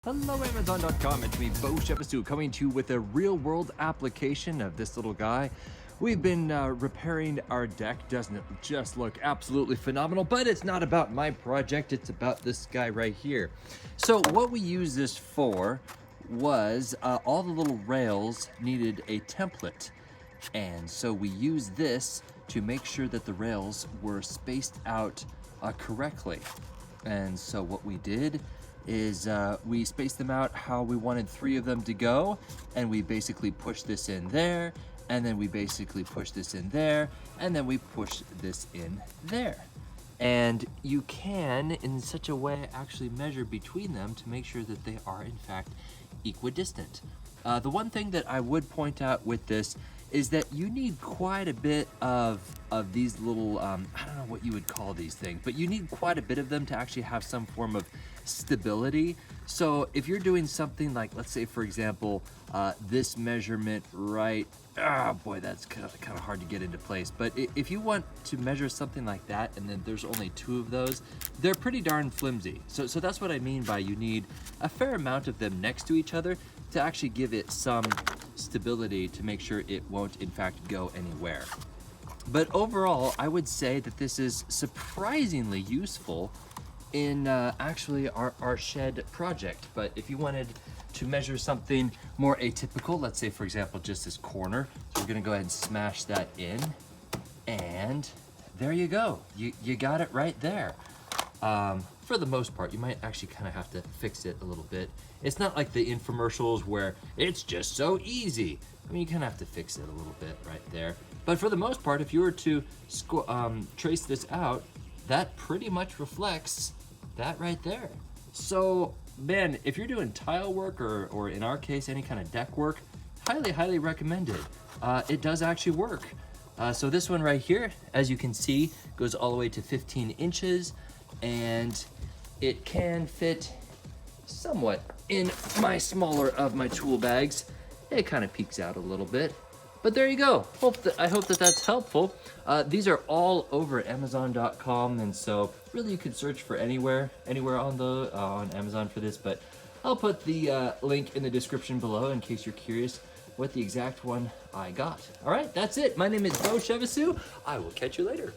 Hello Amazon.com, it's me Beau coming to you with a real world application of this little guy. We've been repairing our deck. Doesn't it just look absolutely phenomenal? But it's not about my project, it's about this guy right here. So what we use this for was all the little rails needed a template. And so we used this to make sure that the rails were spaced out correctly. And so what we did is we spaced them out how we wanted 3 of them to go, and we basically pushed this in there, and then we basically pushed this in there, and then we pushed this in there. And you can, in such a way, actually measure between them to make sure that they are in fact equidistant. The one thing that I would point out with this is that you need quite a bit of these little, I don't know what you would call these things, but you need quite a bit of them to actually have some form of stability. So if you're doing something like, let's say for example, this measurement right, boy, that's kind of hard to get into place. But if you want to measure something like that, and then there's only 2 of those, they're pretty darn flimsy. So that's what I mean by you need a fair amount of them next to each other to actually give it some stability to make sure it won't in fact go anywhere. But overall, I would say that this is surprisingly useful in actually our shed project. But if you wanted to measure something more atypical, let's say for example just this corner, so we're gonna go ahead and smash that in, and there you go, you got it right there. For the most part, you might actually kind of have to fix it a little bit. It's not like the infomercials where it's just so easy. I mean, you kind of have to fix it a little bit right there. But for the most part, if you were to trace this out, that pretty much reflects that right there. So, man, if you're doing tile work or in our case, any kind of deck work, highly recommended. It does actually work. So this one right here, as you can see, goes all the way to 15 inches, and it can fit somewhat in my smaller of my tool bags. It kind of peeks out a little bit, but there you go. I hope that that's helpful. These are all over Amazon.com, and so really you can search for anywhere on Amazon for this, but I'll put the link in the description below in case you're curious what the exact one I got. All right, that's it. My name is Beau. I will catch you later.